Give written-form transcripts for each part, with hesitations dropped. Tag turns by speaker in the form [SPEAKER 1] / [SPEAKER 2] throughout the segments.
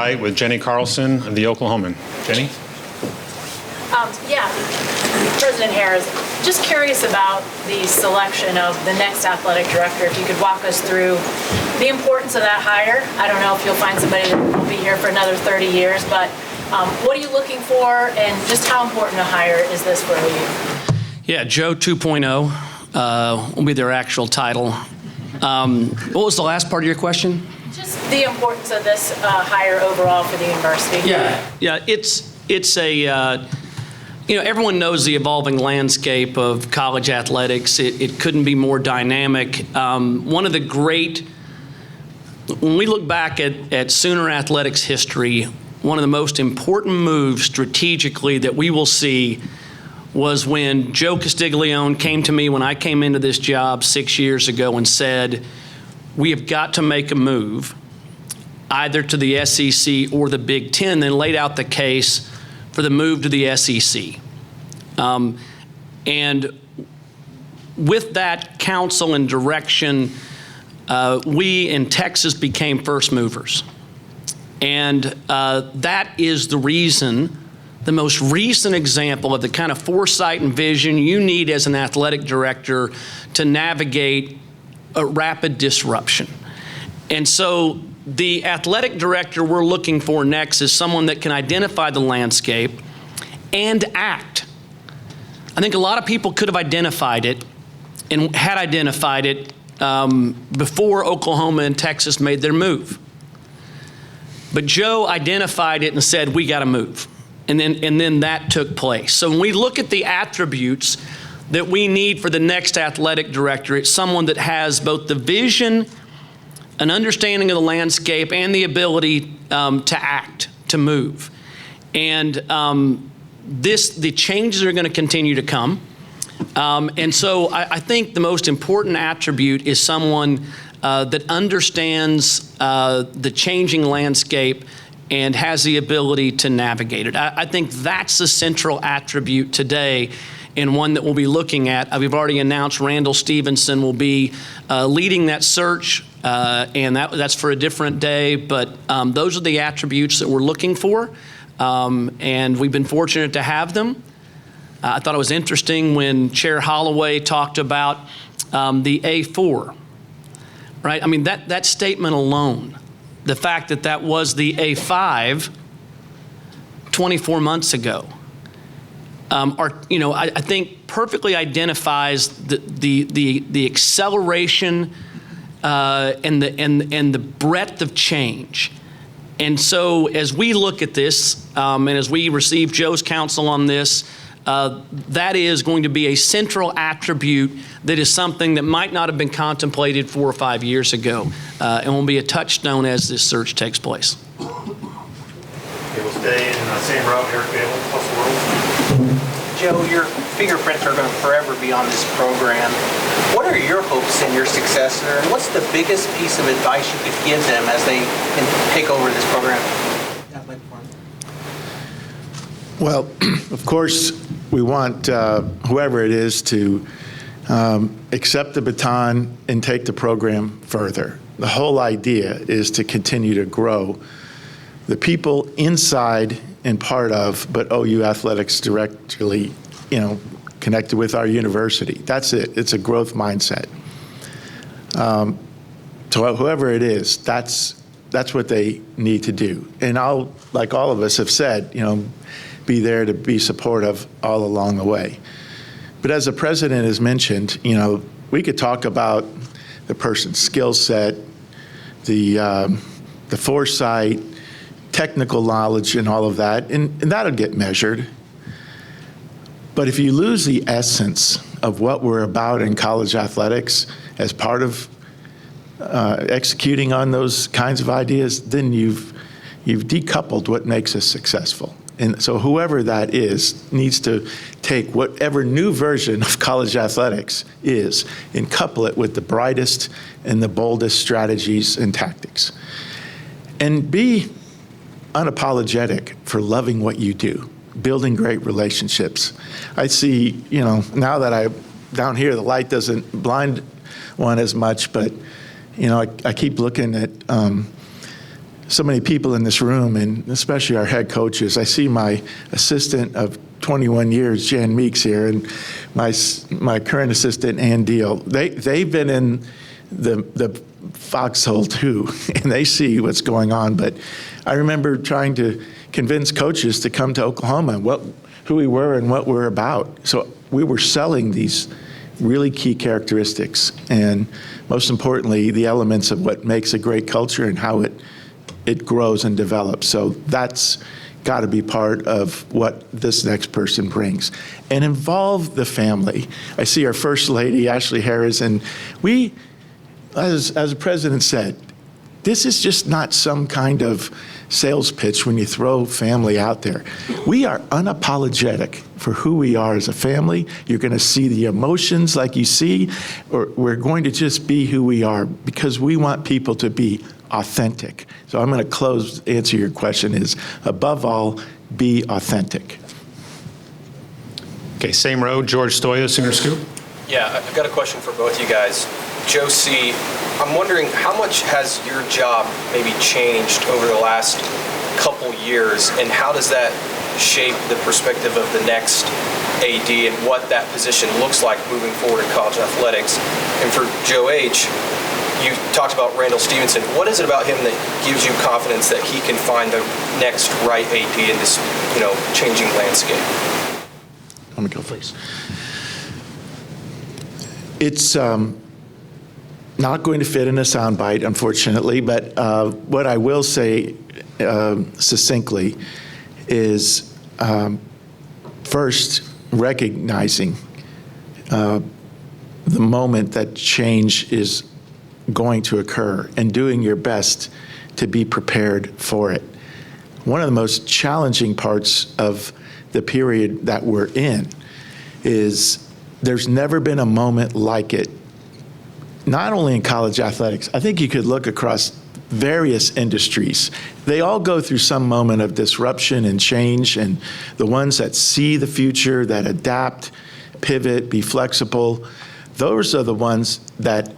[SPEAKER 1] With Jenny Carlson of the Oklahoman. Jenny?
[SPEAKER 2] Yeah, President Harroz, just curious about the selection of the next athletic director. If you could walk us through the importance of that hire. I don't know if you'll find somebody that will be here for another 30 years, but what are you looking for, and just how important a hire is this for you?
[SPEAKER 3] Yeah, Joe 2.0 will be their actual title. What was the last part of your question?
[SPEAKER 2] Just the importance of this hire overall for the university.
[SPEAKER 3] Yeah, it's a, everyone knows the evolving landscape of college athletics. It couldn't be more dynamic. One of the great, when we look back at Sooner athletics history, one of the most important moves strategically that we will see was when Joe Castiglione came to me when I came into this job 6 years ago and said, we have got to make a move either to the SEC or the Big Ten, then laid out the case for the move to the SEC. And with that counsel and direction, we in Texas became first movers. And that is the reason, the most recent example of the kind of foresight and vision you need as an athletic director to navigate a rapid disruption. And so the athletic director we're looking for next is someone that can identify the landscape and act. I think a lot of people could have identified it and had identified it before Oklahoma and Texas made their move. But Joe identified it and said, we got to move. And then that took place. So when we look at the attributes that we need for the next athletic director, it's someone that has both the vision, an understanding of the landscape, and the ability to act, to move. And the changes are going to continue to come. And so I think the most important attribute is someone that understands the changing landscape and has the ability to navigate it. I think that's the central attribute today, and one that we'll be looking at. We've already announced Randall Stevenson will be leading that search, and that's for a different day, but those are the attributes that we're looking for, and we've been fortunate to have them. I thought it was interesting when Chair Holloway talked about the A4, right? I mean, that statement alone, the fact that that was the A5 24 months ago, I think perfectly identifies the acceleration and the breadth of change. And so as we look at this, and as we receive Joe's counsel on this, that is going to be a central attribute that is something that might not have been contemplated 4 or 5 years ago, and will be a touchstone as this search takes place.
[SPEAKER 4] Okay, we'll stay in the same route here, Caleb, plus the world.
[SPEAKER 5] Joe, your fingerprints are going to forever be on this program. What are your hopes in your successor, and what's the biggest piece of advice you could give them as they can take over this program?
[SPEAKER 6] Well, of course, we want whoever it is to accept the baton and take the program further. The whole idea is to continue to grow the people inside and part of, but OU athletics directly, connected with our university. That's it. It's a growth mindset. So whoever it is, that's what they need to do. And I'll, like all of us have said, be there to be supportive all along the way. But as the president has mentioned, we could talk about the person's skill set, the foresight, technical knowledge, and all of that, and that'll get measured. But if you lose the essence of what we're about in college athletics as part of executing on those kinds of ideas, then you've decoupled what makes us successful. And so whoever that is needs to take whatever new version of college athletics is and couple it with the brightest and the boldest strategies and tactics. And be unapologetic for loving what you do, building great relationships. I see, now that I'm down here, the light doesn't blind one as much, but, I keep looking at so many people in this room, and especially our head coaches. I see my assistant of 21 years, Jan Meeks, here, and my current assistant, Ann Deal. They've been in the foxhole too, and they see what's going on. But I remember trying to convince coaches to come to Oklahoma, who we were and what we're about. So we were selling these really key characteristics, and most importantly, the elements of what makes a great culture and how it grows and develops. So that's got to be part of what this next person brings. And involve the family. I see our First Lady, Ashley Harroz, and we, as the President said, this is just not some kind of sales pitch when you throw family out there. We are unapologetic for who we are as a family. You're going to see the emotions like you see, or we're going to just be who we are because we want people to be authentic. So I'm going to answer your question is, above all, be authentic.
[SPEAKER 1] Okay, same row, George Stoya, Sooner Scoop.
[SPEAKER 7] Yeah, I've got a question for both you guys. Joe C., I'm wondering how much has your job maybe changed over the last couple years, and how does that shape the perspective of the next AD and what that position looks like moving forward in college athletics? And for Joe H., you talked about Randall Stevenson. What is it about him that gives you confidence that he can find the next right AD in this, changing landscape?
[SPEAKER 6] Let me go, please. It's not going to fit in a soundbite, unfortunately, but what I will say succinctly is first recognizing the moment that change is going to occur and doing your best to be prepared for it. One of the most challenging parts of the period that we're in is there's never been a moment like it, not only in college athletics. I think you could look across various industries. They all go through some moment of disruption and change, and the ones that see the future, that adapt, pivot, be flexible, those are the ones that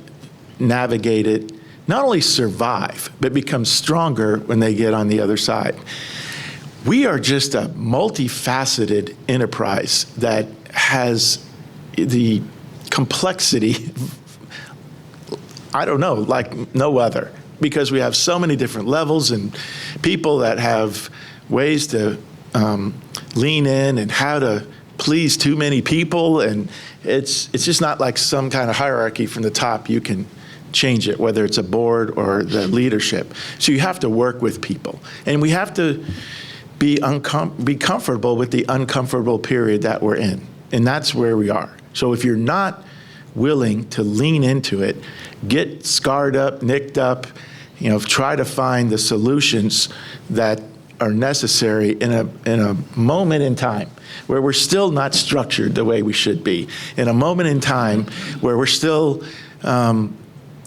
[SPEAKER 6] navigate it, not only survive, but become stronger when they get on the other side. We are just a multifaceted enterprise that has the complexity, I don't know, like no other, because we have so many different levels and people that have ways to lean in and how to please too many people, and it's just not like some kind of hierarchy from the top. You can change it, whether it's a board or the leadership. So you have to work with people, and we have to be comfortable with the uncomfortable period that we're in, and that's where we are. So if you're not willing to lean into it, get scarred up, nicked up, try to find the solutions that are necessary in a moment in time where we're still not structured the way we should be, in a moment in time where we're still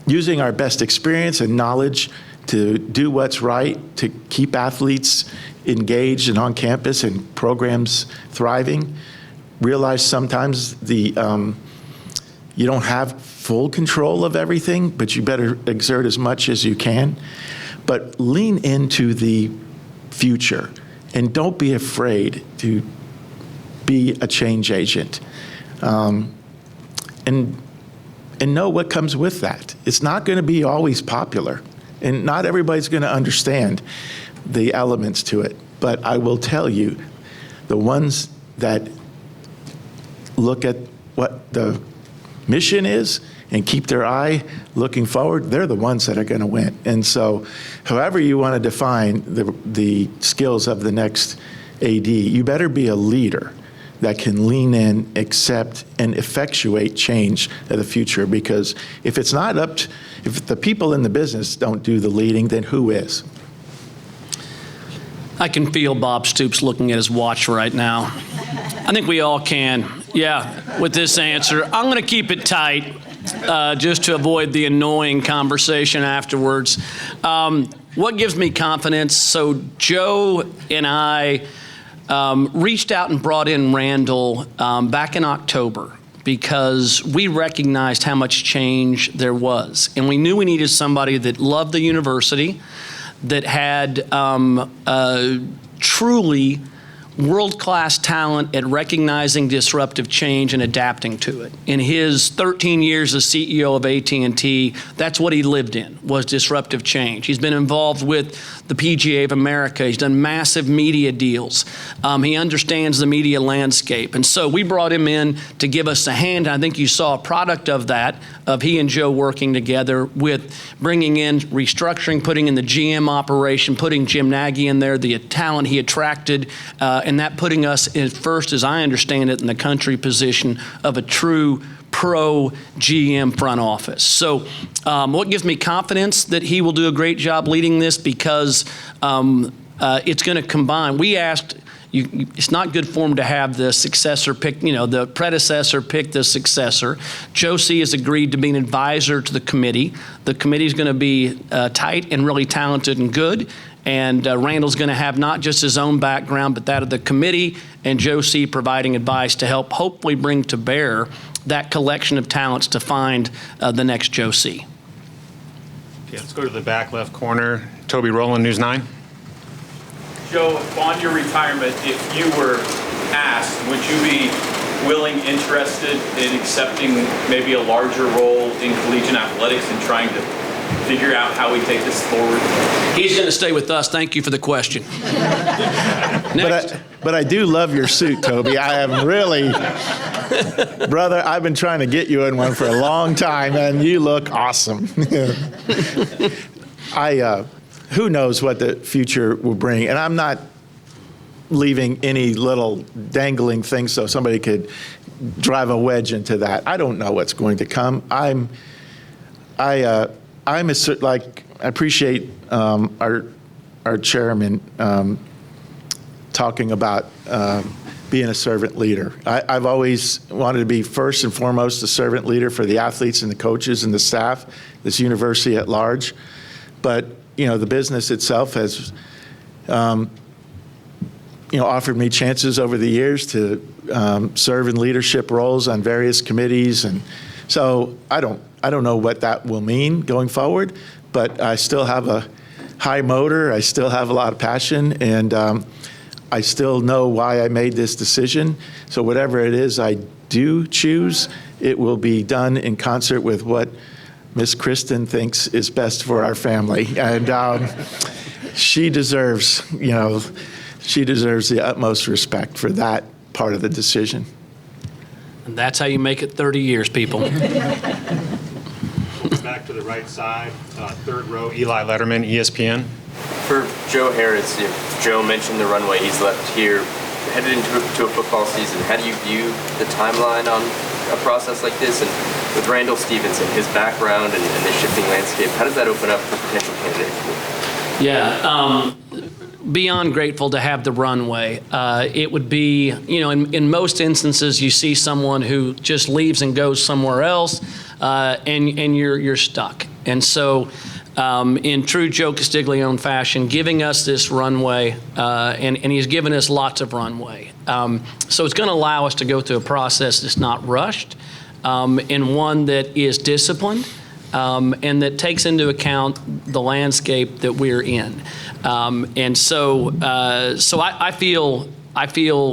[SPEAKER 6] using our best experience and knowledge to do what's right, to keep athletes engaged and on campus and programs thriving. Realize sometimes you don't have full control of everything, but you better exert as much as you can. But lean into the future, and don't be afraid to be a change agent. And know what comes with that. It's not going to be always popular, and not everybody's going to understand the elements to it. But I will tell you, the ones that look at what the mission is and keep their eye looking forward, they're the ones that are going to win. And so however you want to define the skills of the next AD, you better be a leader that can lean in, accept, and effectuate change of the future. Because if it's not if the people in the business don't do the leading, then who is?
[SPEAKER 3] I can feel Bob Stoops looking at his watch right now. I think we all can. Yeah, with this answer. I'm going to keep it tight just to avoid the annoying conversation afterwards. What gives me confidence? So Joe and I reached out and brought in Randall back in October because we recognized how much change there was. And we knew we needed somebody that loved the university, that had truly world-class talent at recognizing disruptive change and adapting to it. In his 13 years as CEO of AT&T, that's what he lived in, was disruptive change. He's been involved with the PGA of America. He's done massive media deals. He understands the media landscape. And so we brought him in to give us a hand. And I think you saw a product of that, of he and Joe working together with bringing in restructuring, putting in the GM operation, putting Jim Nagy in there, the talent he attracted, and that putting us in first, as I understand it, in the country position of a true pro GM front office. So what gives me confidence that he will do a great job leading this, because it's going to combine. We asked, it's not good form to have the successor pick, the predecessor pick the successor. Joe C. has agreed to be an advisor to the committee. The committee is going to be tight and really talented and good. And Randall's going to have not just his own background, but that of the committee, and Joe C. providing advice to help hopefully bring to bear that collection of talents to find the next Joe C.
[SPEAKER 1] Okay, let's go to the back left corner. Toby Rowland, News 9.
[SPEAKER 8] Joe, on your retirement, if you were asked, would you be willing, interested in accepting maybe a larger role in collegiate athletics and trying to figure out how we take this forward?
[SPEAKER 3] He's going to stay with us. Thank you for the question. Next.
[SPEAKER 6] But I do love your suit, Toby. I am really, brother, I've been trying to get you in one for a long time, and you look awesome. Who knows what the future will bring, and I'm not leaving any little dangling thing so somebody could drive a wedge into that. I don't know what's going to come. I appreciate our chairman talking about being a servant leader. I've always wanted to be first and foremost a servant leader for the athletes and the coaches and the staff, this university at large. But the business itself has offered me chances over the years to serve in leadership roles on various committees, and so I don't know what that will mean going forward, but I still have a high motor. I still have a lot of passion, and I still know why I made this decision. So whatever it is I do choose, it will be done in concert with what Miss Kristen thinks is best for our family, and she deserves the utmost respect for that part of the decision.
[SPEAKER 3] And that's how you make it 30 years, people.
[SPEAKER 1] Back to the right side, third row, Eli Letterman, ESPN.
[SPEAKER 7] For Joe Harroz, Joe mentioned the runway he's left here. Headed into a football season, how do you view the timeline on a process like this? And with Randall Stevenson, his background and the shifting landscape, how does that open up for potential candidates?
[SPEAKER 3] Yeah, beyond grateful to have the runway. It would be, in most instances, you see someone who just leaves and goes somewhere else, and you're stuck. And so, in true Joe Castiglione fashion, giving us this runway, and he's given us lots of runway. So it's going to allow us to go through a process that's not rushed, and one that is disciplined, and that takes into account the landscape that we're in. And so I feel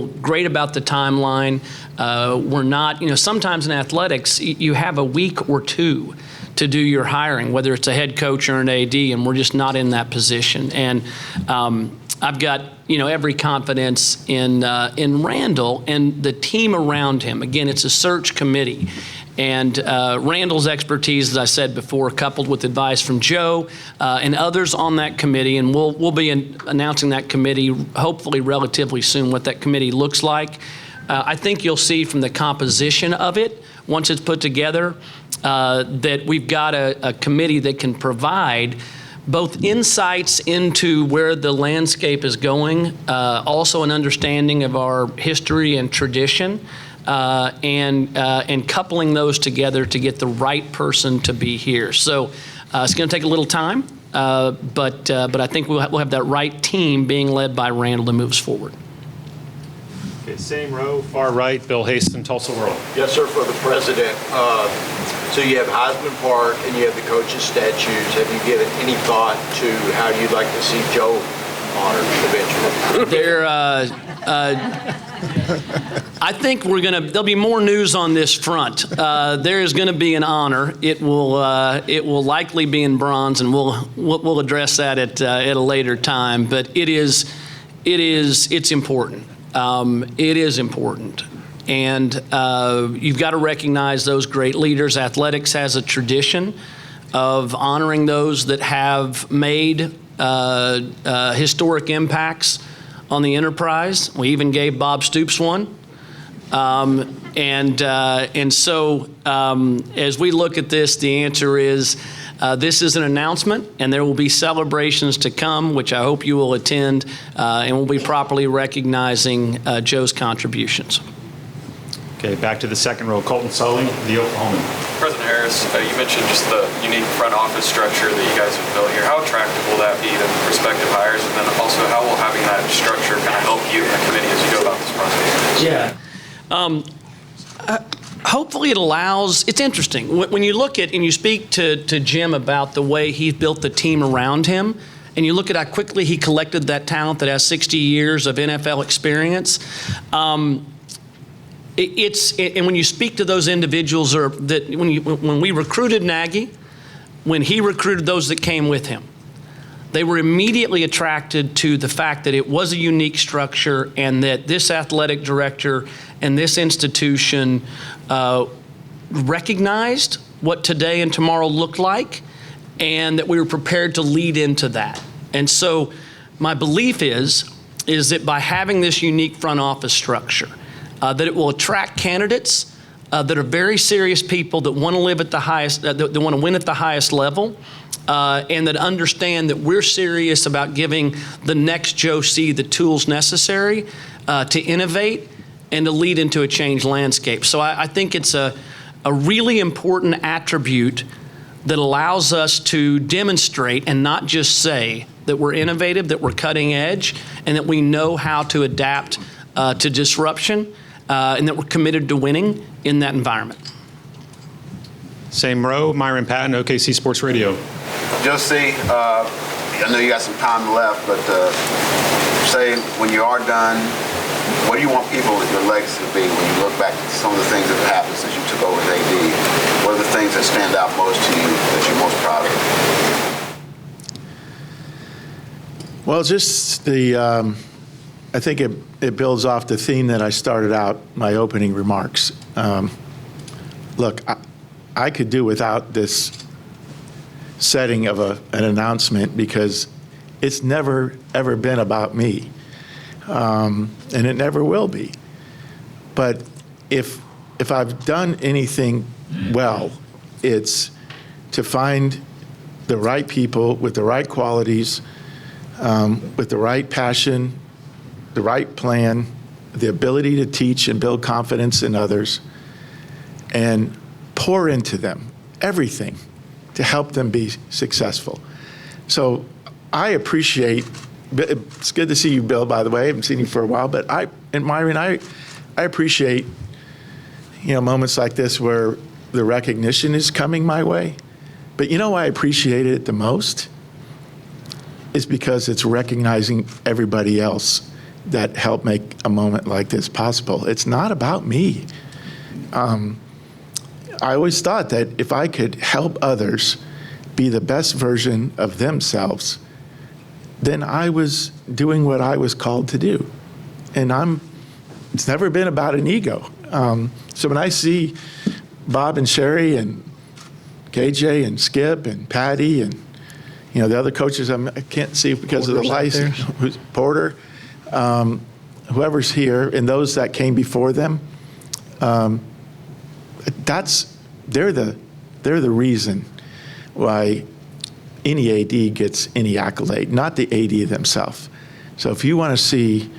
[SPEAKER 3] great about the timeline. We're not, sometimes in athletics, you have a week or two to do your hiring, whether it's a head coach or an AD, and we're just not in that position. And I've got, every confidence in Randall and the team around him. Again, it's a search committee. And Randall's expertise, as I said before, coupled with advice from Joe and others on that committee, and we'll be announcing that committee hopefully relatively soon, what that committee looks like. I think you'll see from the composition of it, once it's put together, that we've got a committee that can provide both insights into where the landscape is going, also an understanding of our history and tradition, and coupling those together to get the right person to be here. So it's going to take a little time, but I think we'll have that right team being led by Randall to move us forward.
[SPEAKER 1] Okay, same row, far right, Bill Haston, Tulsa World.
[SPEAKER 9] Yes, sir, for the president. So you have Heisman Park and you have the coaches' statues. Have you given any thought to how you'd like to see Joe honored eventually?
[SPEAKER 3] I think there'll be more news on this front. There is going to be an honor. It will likely be in bronze, and we'll address that at a later time. But it's important. It is important. And you've got to recognize those great leaders. Athletics has a tradition of honoring those that have made historic impacts on the enterprise. We even gave Bob Stoops one. And so as we look at this, the answer is this is an announcement, and there will be celebrations to come, which I hope you will attend, and we'll be properly recognizing Joe's contributions.
[SPEAKER 1] Okay, back to the second row. Colton Sully, the Oklahoman.
[SPEAKER 7] President Harris, you mentioned just the unique front office structure that you guys have built here. How attractive will that be to prospective hires? And then also, how will having that structure kind of help you and the committee as you go about this process?
[SPEAKER 3] Hopefully it allows, it's interesting. When you look at and you speak to Jim about the way he built the team around him, and you look at how quickly he collected that talent that has 60 years of NFL experience, and when you speak to those individuals, when we recruited Nagy, when he recruited those that came with him, they were immediately attracted to the fact that it was a unique structure and that this athletic director and this institution recognized what today and tomorrow looked like, and that we were prepared to lead into that. And so my belief is that by having this unique front office structure, that it will attract candidates that are very serious people that want to live at the highest, that want to win at the highest level, and that understand that we're serious about giving the next Joe C. the tools necessary to innovate and to lead into a changed landscape. So I think it's a really important attribute that allows us to demonstrate and not just say that we're innovative, that we're cutting edge, and that we know how to adapt to disruption, and that we're committed to winning in that environment.
[SPEAKER 1] Same row, Myron Patton, OKC Sports Radio.
[SPEAKER 10] Josie, I know you got some time left, but say when you are done, what do you want your legacy to be when you look back at some of the things that have happened since you took over as AD? What are the things that stand out most to you that you're most proud of?
[SPEAKER 6] Well, just I think it builds off the theme that I started out my opening remarks. Look, I could do without this setting of an announcement because it's never, ever been about me. And it never will be. But if I've done anything well, it's to find the right people with the right qualities, with the right passion, the right plan, the ability to teach and build confidence in others, and pour into them everything to help them be successful. So I appreciate, it's good to see you, Bill, by the way. I haven't seen you for a while, but Myron, I appreciate, moments like this where the recognition is coming my way. But why I appreciate it the most is because it's recognizing everybody else that helped make a moment like this possible. It's not about me. I always thought that if I could help others be the best version of themselves, then I was doing what I was called to do. And it's never been about an ego. So when I see Bob and Sherry and KJ and Skip and Patty and the other coaches I can't see because of the lights, Porter, whoever's here, and those that came before them, they're the reason why any AD gets any accolade, not the AD themselves. So if you want to see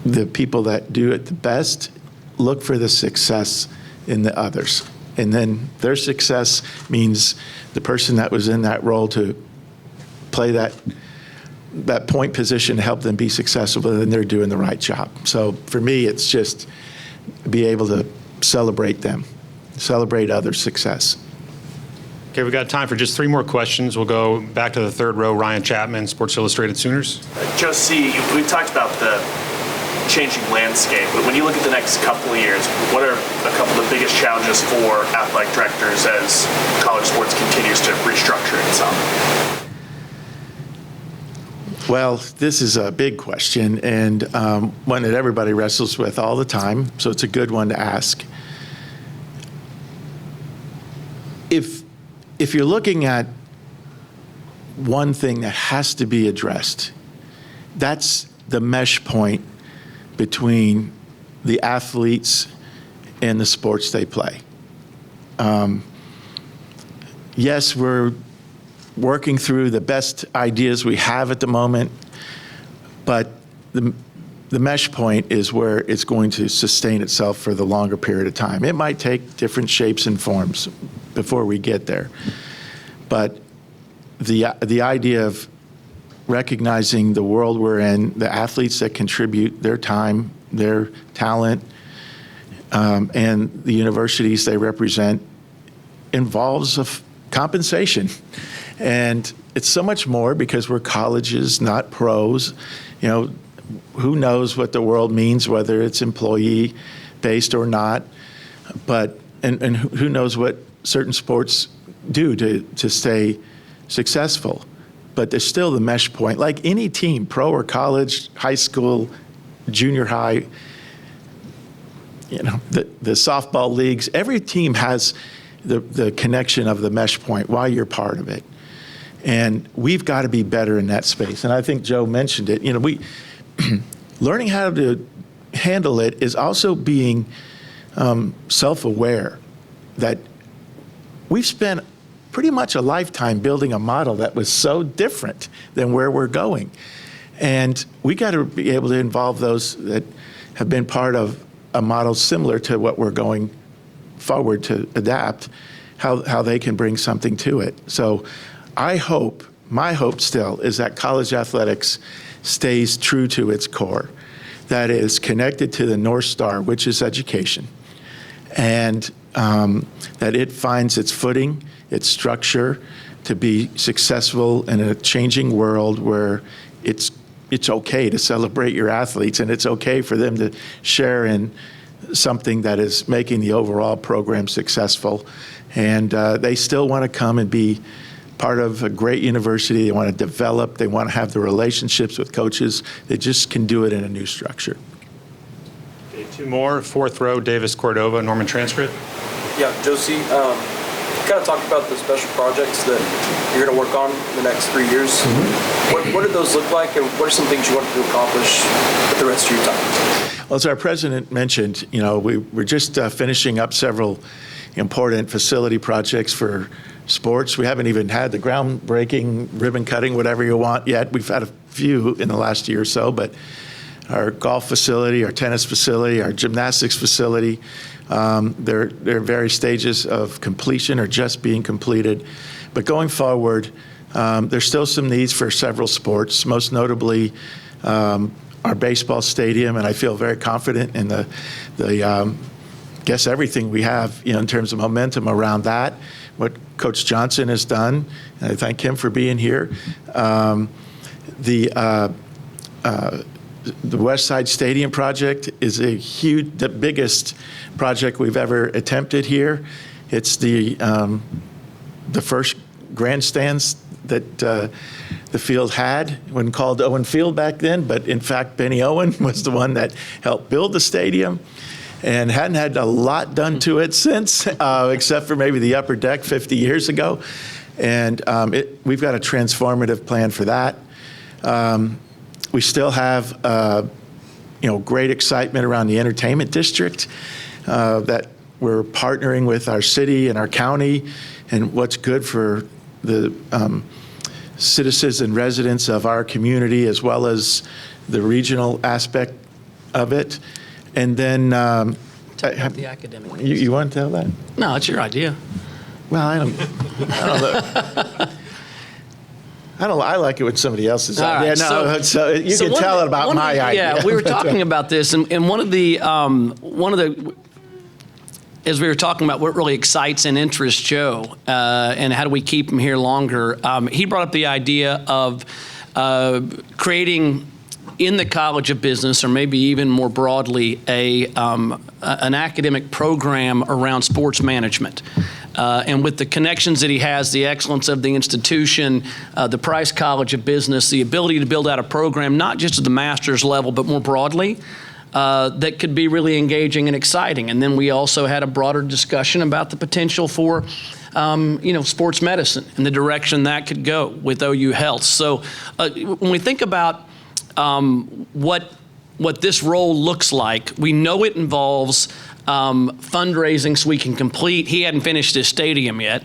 [SPEAKER 6] the people that do it the best, look for the success in the others. And then their success means the person that was in that role to play that point position to help them be successful, then they're doing the right job. So for me, it's just be able to celebrate them celebrate other success.
[SPEAKER 1] Okay, we've got time for just 3 more questions. We'll go back to the third row. Ryan Chapman, Sports Illustrated Sooners.
[SPEAKER 11] Joe C., we talked about the changing landscape, but when you look at the next couple of years, what are a couple of the biggest challenges for athletic directors as college sports continues to restructure itself?
[SPEAKER 6] Well, this is a big question, and one that everybody wrestles with all the time, so it's a good one to ask. If you're looking at one thing that has to be addressed, that's the mesh point between the athletes and the sports they play. Yes, we're working through the best ideas we have at the moment, but the mesh point is where it's going to sustain itself for the longer period of time. It might take different shapes and forms before we get there, but the idea of recognizing the world we're in, the athletes that contribute their time, their talent, and the universities they represent involves compensation. And it's so much more because we're colleges, not pros. You know, who knows what the world means, whether it's employee-based or not. But and who knows what certain sports do to stay successful. But there's still the mesh point. Like any team, pro or college, high school, junior high, you know, the softball leagues, every team has the connection of the mesh point, why you're part of it. And we've got to be better in that space. And I think Joe mentioned it. You know, learning how to handle it is also being self-aware that we've spent pretty much a lifetime building a model that was so different than where we're going. And we got to be able to involve those that have been part of a model similar to what we're going forward to adapt, how they can bring something to it. So my hope still is that college athletics stays true to its core, that is connected to the North Star, which is education, and that it finds its footing, its structure to be successful in a changing world where it's okay to celebrate your athletes and it's okay for them to share in something that is making the overall program successful. And they still want to come and be part of a great university. They want to develop. They want to have the relationships with coaches. They just can do it in a new structure.
[SPEAKER 1] Okay, 2 more. Fourth row, Davis Cordova, Norman Transcript.
[SPEAKER 12] Yeah, Josie, kind of talked about the special projects that you're going to work on in the next 3 years. Mm-hmm. What do those look like, and what are some things you want to accomplish with the rest of your time?
[SPEAKER 6] Well, as our president mentioned, you know, we're just finishing up several important facility projects for sports. We haven't even had the groundbreaking, ribbon cutting, whatever you want yet. We've had a few in the last year or so, but our golf facility, our tennis facility, our gymnastics facility, they're various stages of completion or just being completed. But going forward, there's still some needs for several sports, most notably our baseball stadium, and I feel very confident in the guess everything we have, you know, in terms of momentum around that, what Coach Johnson has done, and I thank him for being here. The West Side Stadium project is the biggest project we've ever attempted here. It's the first grandstands that the field had, when called Owen Field back then, but in fact, Benny Owen was the one that helped build the stadium and hadn't had a lot done to it since, except for maybe the upper deck 50 years ago. And we've got a transformative plan for that. We still have, great excitement around the entertainment district that we're partnering with our city and our county and what's good for the citizens and residents of our community, as well as the regional aspect of it. And then
[SPEAKER 3] The academic.
[SPEAKER 6] you want to tell that?
[SPEAKER 3] No, it's your idea.
[SPEAKER 6] Well, I don't know. I like it when somebody else is on.
[SPEAKER 3] Right,
[SPEAKER 6] Yeah, so you can tell it about my idea.
[SPEAKER 3] Yeah, we were talking about this, and one of the as we were talking about what really excites and interests Joe, and how do we keep him here longer, he brought up the idea of creating in the College of Business, or maybe even more broadly, an academic program around sports management. And with the connections that he has, the excellence of the institution, the Price College of Business, the ability to build out a program, not just at the master's level, but more broadly, that could be really engaging and exciting. And then we also had a broader discussion about the potential for sports medicine and the direction that could go with OU Health. So when we think about what this role looks like, we know it involves fundraising so we can complete. He hadn't finished his stadium yet.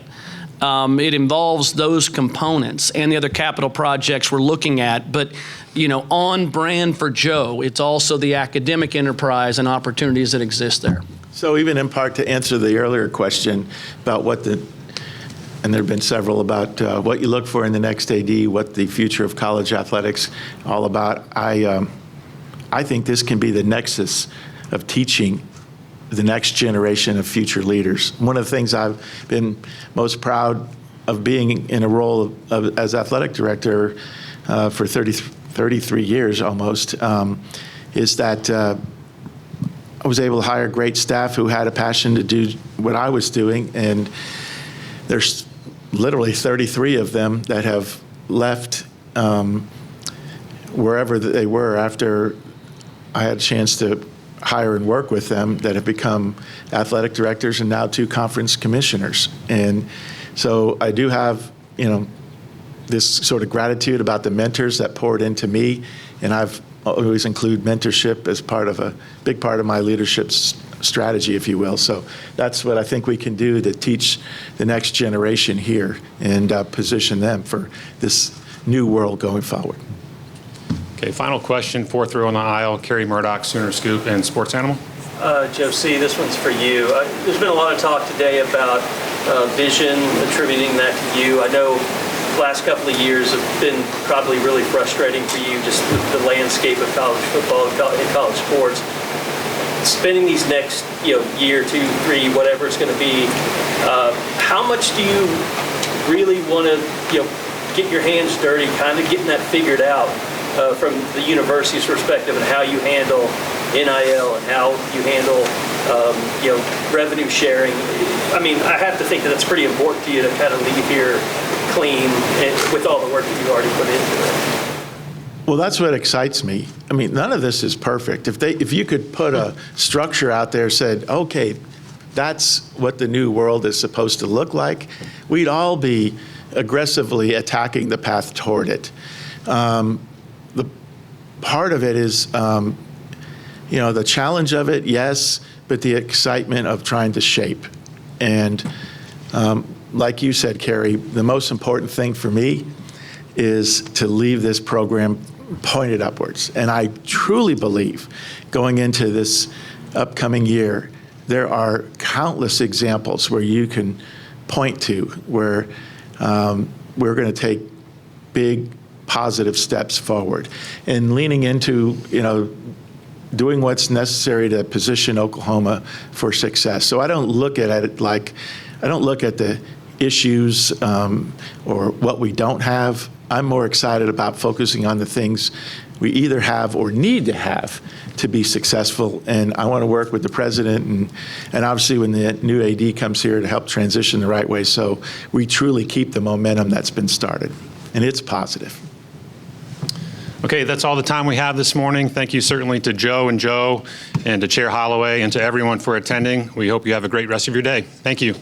[SPEAKER 3] It involves those components and the other capital projects we're looking at. But, on brand for Joe, it's also the academic enterprise and opportunities that exist there.
[SPEAKER 6] So even in part to answer the earlier question about and there have been several about what you look for in the next AD, what the future of college athletics all about, I think this can be the nexus of teaching the next generation of future leaders. One of the things I've been most proud of being in a role as athletic director for 33 years almost is that I was able to hire great staff who had a passion to do what I was doing, and there's literally 33 of them that have left wherever they were after I had a chance to hire and work with them, that have become athletic directors and now 2 conference commissioners. And so I do have, this sort of gratitude about the mentors that poured into me, and I've always include mentorship as big part of my leadership strategy, if you will. So that's what I think we can do to teach the next generation here and position them for this new world going forward.
[SPEAKER 1] Okay, final question, 4th row on the aisle, Carrie Murdoch, Sooner Scoop, and Sports Animal.
[SPEAKER 12] Joe C., this one's for you. There's been a lot of talk today about vision, attributing that to you. I know the last couple of years have been probably really frustrating for you, just the landscape of college football and college sports. Spending these next year, 2, 3, whatever it's going to be, how much do you really want to get your hands dirty, kind of getting that figured out from the university's perspective, and how you handle NIL and how you handle revenue sharing? I mean, I have to think that it's pretty important to you to kind of leave here clean and with all the work that you already put into it.
[SPEAKER 6] Well, that's what excites me. I mean, none of this is perfect. If you could put a structure out there, said, okay, that's what the new world is supposed to look like, we'd all be aggressively attacking the path toward it. The part of it is, the challenge of it, yes, but the excitement of trying to shape. And like you said, Carrie, the most important thing for me is to leave this program pointed upwards. And I truly believe going into this upcoming year, there are countless examples where you can point to where we're going to take big positive steps forward and leaning into, doing what's necessary to position Oklahoma for success. So I don't look at it like, I don't look at the issues or what we don't have. I'm more excited about focusing on the things we either have or need to have to be successful. And I want to work with the president and obviously when the new AD comes here to help transition the right way so we truly keep the momentum that's been started. And it's positive.
[SPEAKER 1] Okay, that's all the time we have this morning. Thank you certainly to Joe and to Chair Holloway and to everyone for attending. We hope you have a great rest of your day. Thank you.